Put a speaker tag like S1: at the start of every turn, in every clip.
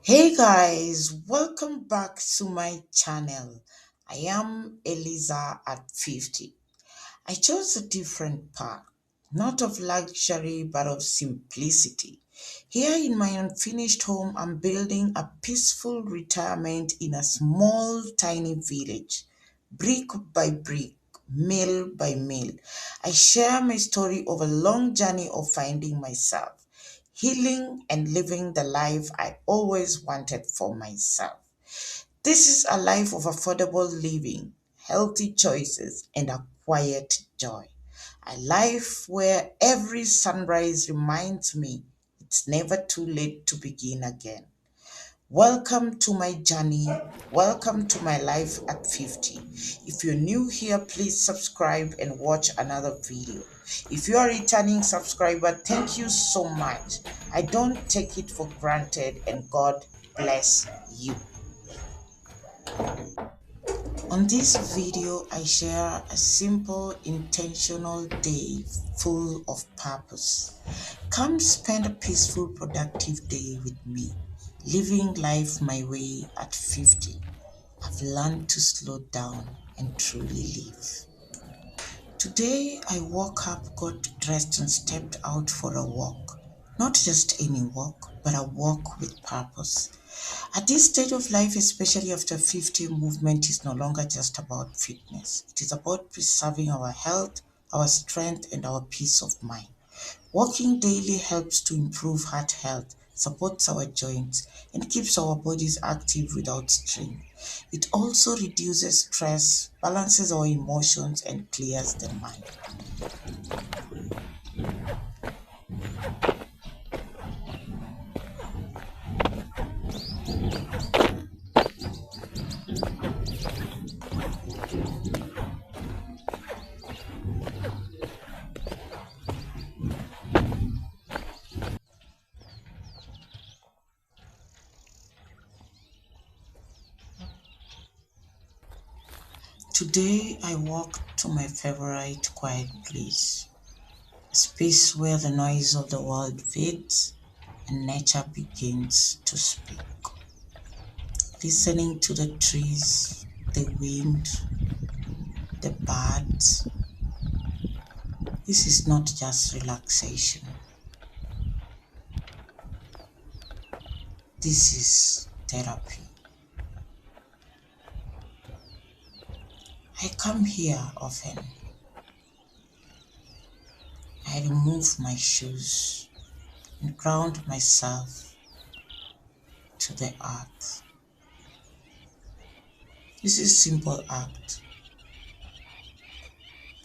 S1: Hey guys, welcome back to my channel. I am Eliza at 50. I chose a different path, not of luxury but of simplicity. Here in my unfinished home, I'm building a peaceful retirement in a small, tiny village, brick by brick, meal by meal. I share my story of a long journey of finding myself, healing, and living the life I always wanted for myself. This is a life of affordable living, healthy choices, and a quiet joy. A life where every sunrise reminds me it's never too late to begin again. Welcome to my journey. Welcome to my life at 50. If you're new here, please subscribe and watch another video. If you are a returning subscriber, thank you so much. I don't take it for granted, and God bless you. On this video, I share a simple, intentional day full of purpose. Come spend a peaceful, productive day with me, living life my way at 50. I've learned to slow down and truly live. Today, I woke up, got dressed, and stepped out for a walk. Not just any walk, but a walk with purpose. At this stage of life, especially after 50, movement is no longer just about fitness. It is about preserving our health, our strength, and our peace of mind. Walking daily helps to improve heart health, supports our joints, and keeps our bodies active without strain. It also reduces stress, balances our emotions, and clears the mind. Today, I walk to my favorite quiet place, a space where the noise of the world fades and nature begins to speak. Listening to the trees, the wind, the birds. This is not just relaxation, this is therapy. I come here often. I remove my shoes and ground myself to the earth. This is simple act.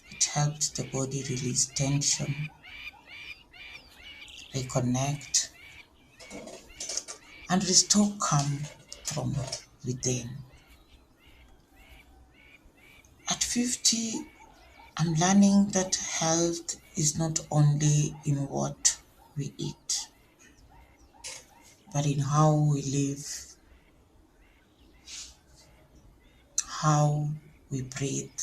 S1: It helps the body release tension, reconnect, and restore calm from within. At 50, I'm learning that health is not only in what we eat, but in how we live, how we breathe,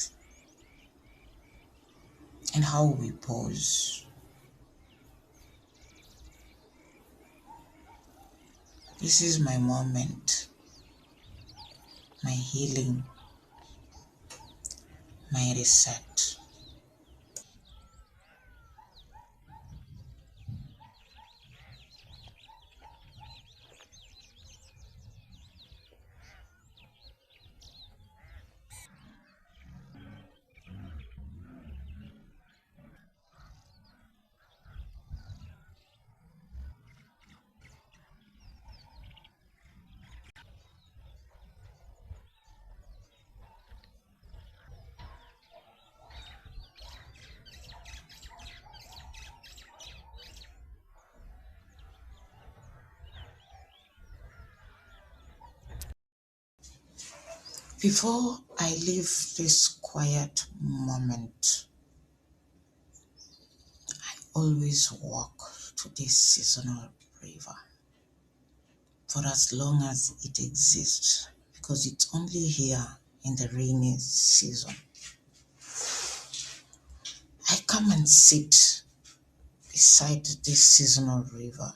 S1: and how we pause. This is my moment, my healing, my reset. Before I leave this quiet moment, always walk to this seasonal river for as long as it exists, because it's only here in the rainy season. I come and sit beside this seasonal river.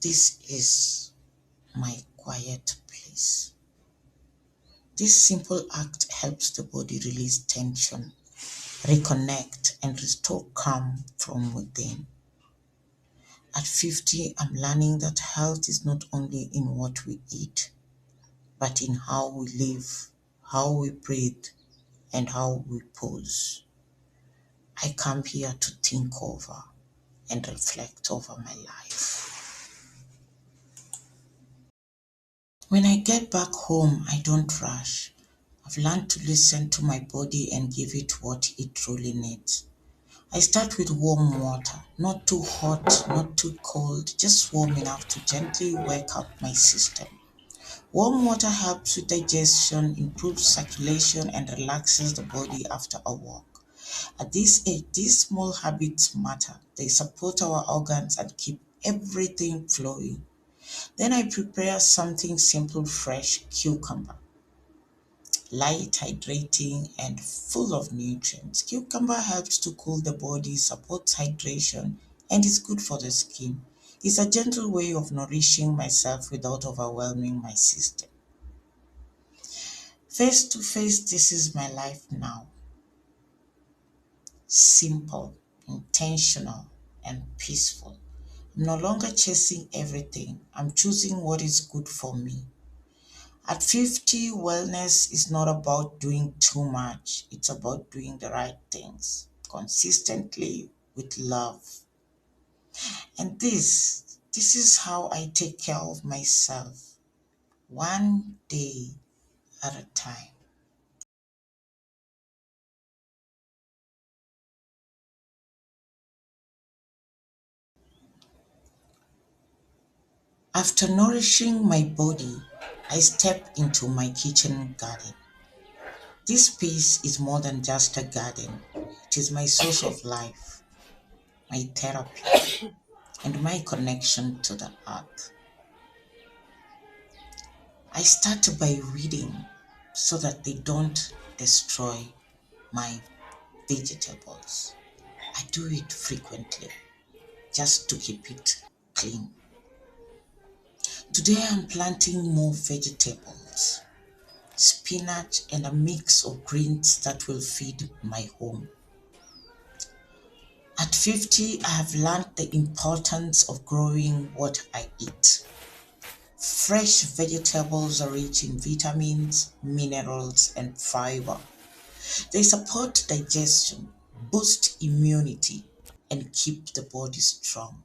S1: This is my quiet place. This simple act helps the body release tension, reconnect, and restore calm from within. At 50, I'm learning that health is not only in what we eat, but in how we live, how we breathe, and how we pause. I come here to think over and reflect over my life. When I get back home, I don't rush. I've learned to listen to my body and give it what it truly needs. I start with warm water, not too hot, not too cold, just warm enough to gently wake up my system. Warm water helps with digestion, improves circulation, and relaxes the body after a walk. At this age, these small habits matter. They support our organs and keep everything flowing. Then I prepare something simple, fresh cucumber, light, hydrating, and full of nutrients. Cucumber helps to cool the body, supports hydration, and is good for the skin. It's a gentle way of nourishing myself without overwhelming my system. Face to face, this is my life now. Simple, intentional, and peaceful. I'm no longer chasing everything. I'm choosing what is good for me. At 50, wellness is not about doing too much. It's about doing the right things consistently with love. And this is how I take care of myself, one day at a time. After nourishing my body, I step into my kitchen garden. This space is more than just a garden. It is my source of life, my therapy, and my connection to the earth. I start by reading so that they don't destroy my vegetables. I do it frequently just to keep it clean. Today I'm planting more vegetables, spinach, and a mix of greens that will feed my home. At 50, I have learned the importance of growing what I eat. Fresh vegetables are rich in vitamins, minerals, and fiber. They support digestion, boost immunity, and keep the body strong.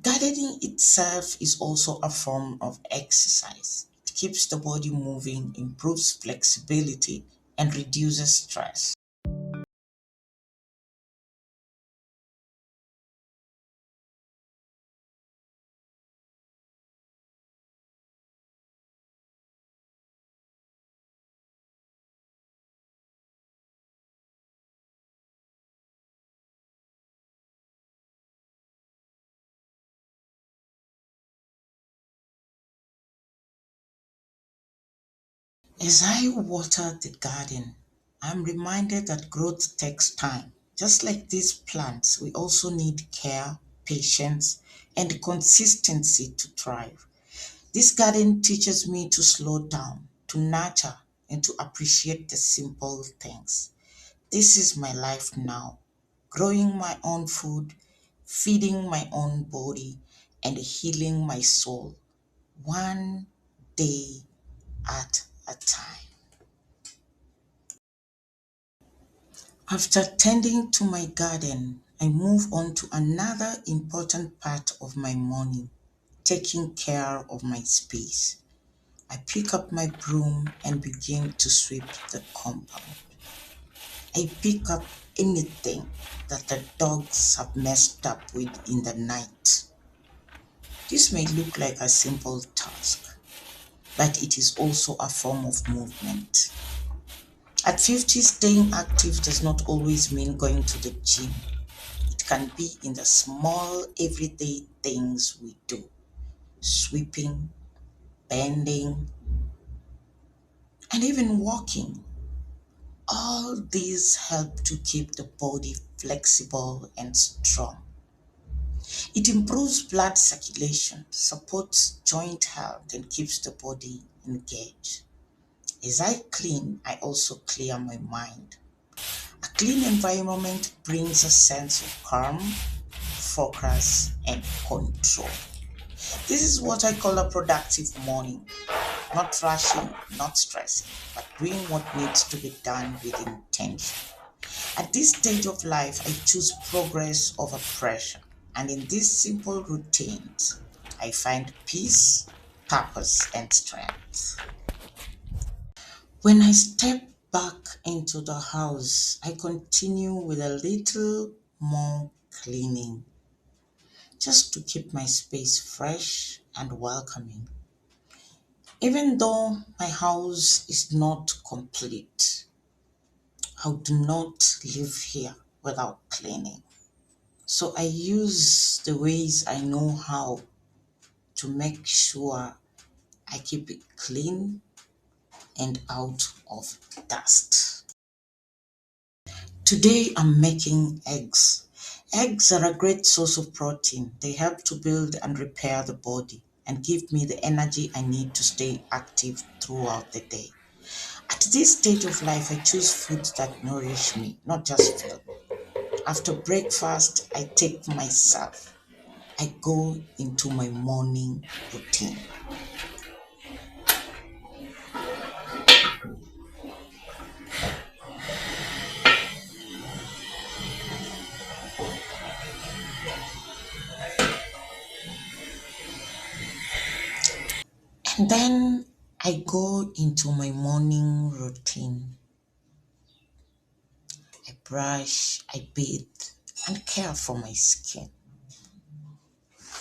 S1: Gardening itself is also a form of exercise. It keeps the body moving, improves flexibility, and reduces stress. As I water the garden, I'm reminded that growth takes time. Just like these plants, we also need care, patience, and consistency to thrive. This garden teaches me to slow down, to nurture, and to appreciate the simple things. This is my life now, growing my own food, feeding my own body, and healing my soul, one day at a time. After tending to my garden, I move on to another important part of my morning, taking care of my space. I pick up my broom and begin to sweep the compound. I pick up anything that the dogs have messed up with in the night. This may look like a simple task, but it is also a form of movement. At 50, staying active does not always mean going to the gym. It can be in the small everyday things we do: sweeping, bending, and even walking. All these help to keep the body flexible and strong. It improves blood circulation, supports joint health, and keeps the body engaged. As I clean, I also clear my mind. A clean environment brings a sense of calm, focus, and control. This is what I call a productive morning. Not rushing, not stressing, but doing what needs to be done with intention. At this stage of life, I choose progress over pressure. And in these simple routines, I find peace, purpose, and strength. When I step back into the house, I continue with a little more cleaning, just to keep my space fresh and welcoming. Even though my house is not complete, I do not live here without cleaning. So I use the ways I know how to make sure I keep it clean and out of dust. Today I'm making eggs. Eggs are a great source of protein. They help to build and repair the body and give me the energy I need to stay active throughout the day. At this stage of life, I choose foods that nourish me, not just fill me. After breakfast, I take myself. I go into my morning routine. And then I go into my morning routine. I brush, I bathe, and care for my skin.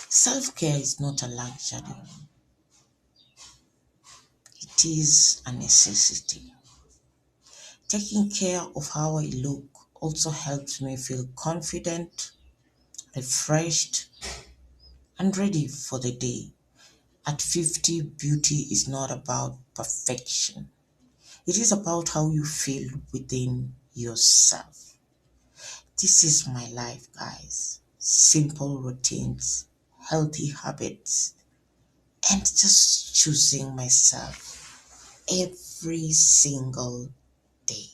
S1: Self care is not a luxury, it is a necessity. Taking care of how I look also helps me feel confident, refreshed, and ready for the day. At 50, beauty is not about perfection. It is about how you feel within yourself. This is my life, guys. Simple routines, healthy habits, and just choosing myself every single day.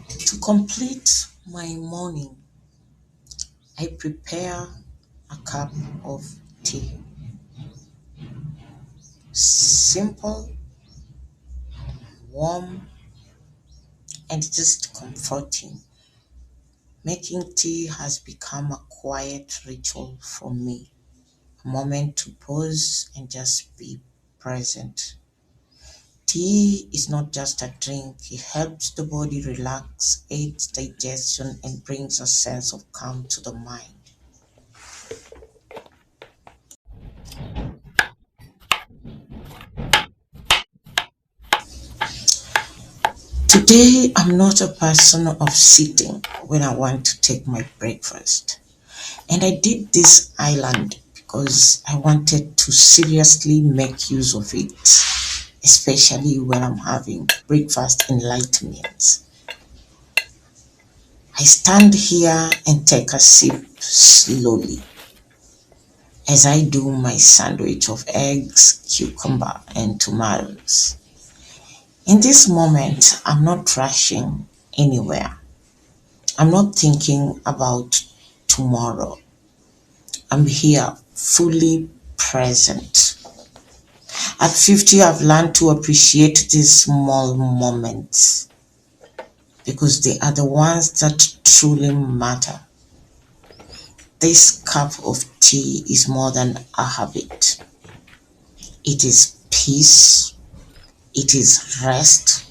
S1: To complete my morning, I prepare a cup of tea. Simple, warm, and just comforting. Making tea has become a quiet ritual for me, a moment to pause and just be present. Tea is not just a drink, it helps the body relax, aids digestion, and brings a sense of calm to the mind. Today, I'm not a person of sitting when I want to take my breakfast. And I did this island because I wanted to seriously make use of it, especially when I'm having breakfast enlightenment. I stand here and take a sip slowly as I do my sandwich of eggs, cucumber, and tomatoes. In this moment, I'm not rushing anywhere. I'm not thinking about tomorrow. I'm here fully present. At 50, I've learned to appreciate these small moments because they are the ones that truly matter. This cup of tea is more than a habit. It is peace, it is rest,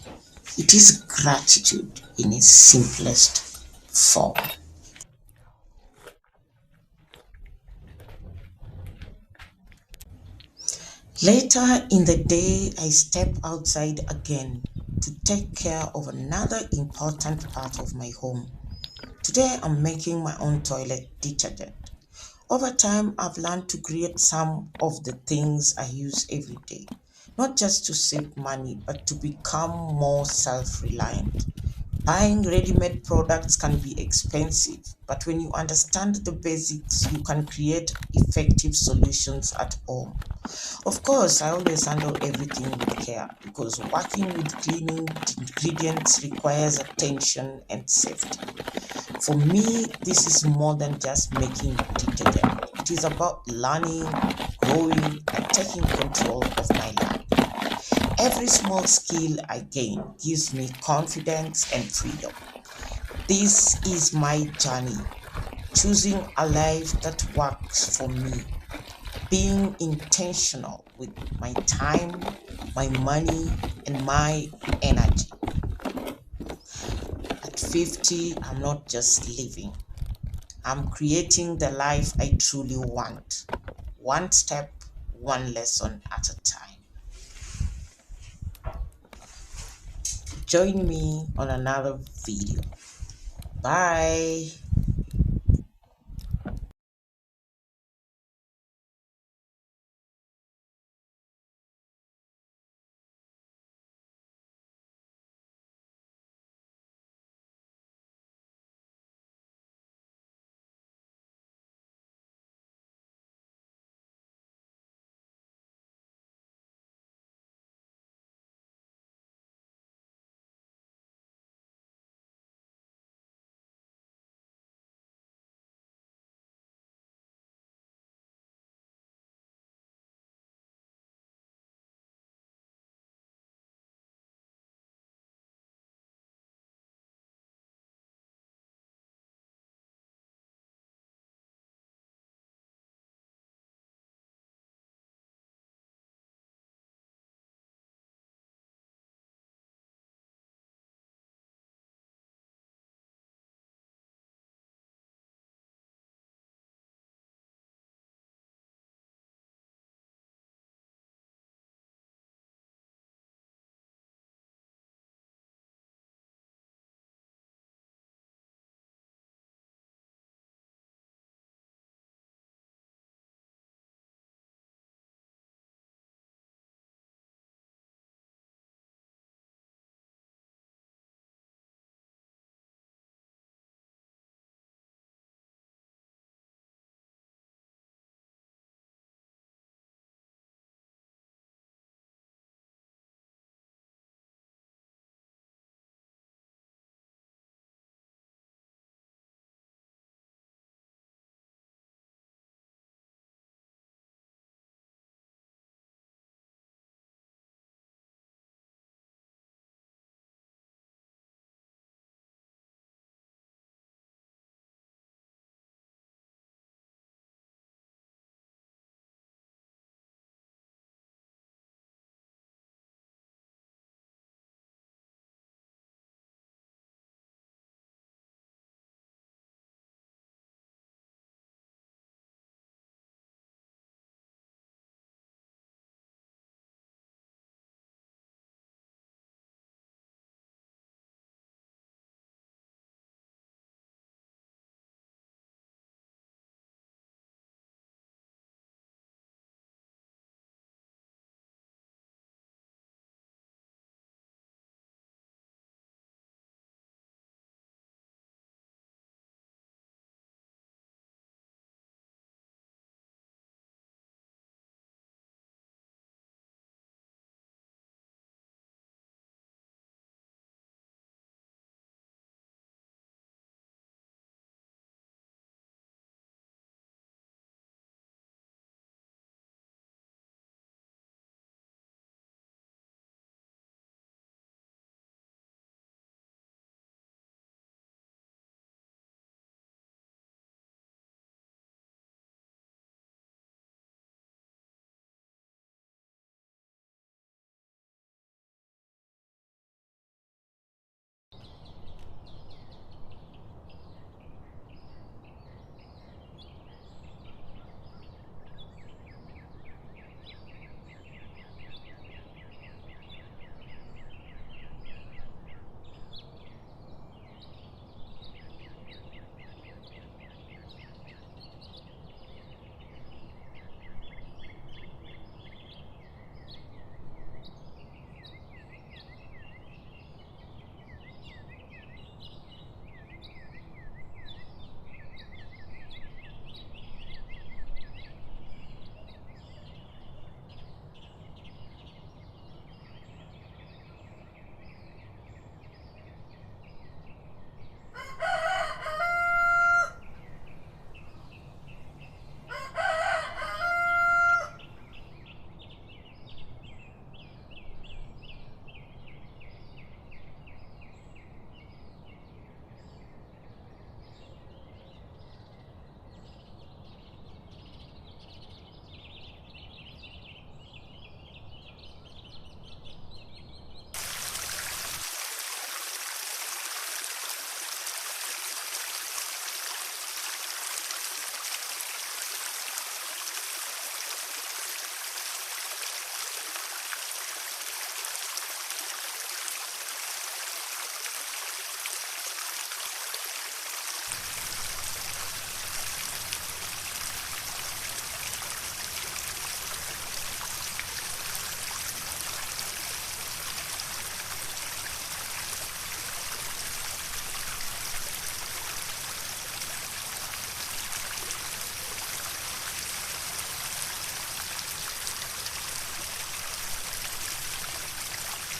S1: it is gratitude in its simplest form. Later in the day, I step outside again to take care of another important part of my home. Today, I'm making my own toilet detergent. Over time, I've learned to create some of the things I use every day, not just to save money, but to become more self reliant. Buying ready made products can be expensive, but when you understand the basics, you can create effective solutions at home. Of course, I always handle everything with care because working with cleaning ingredients requires attention and safety. For me, this is more than just making detergent. It is about learning, growing, and taking control of my life. Every small skill I gain gives me confidence and freedom. This is my journey, choosing a life that works for me, being intentional with my time, my money, and my energy. At 50, I'm not just living, I'm creating the life I truly want, one step, one lesson at a time. Join me on another video. Bye.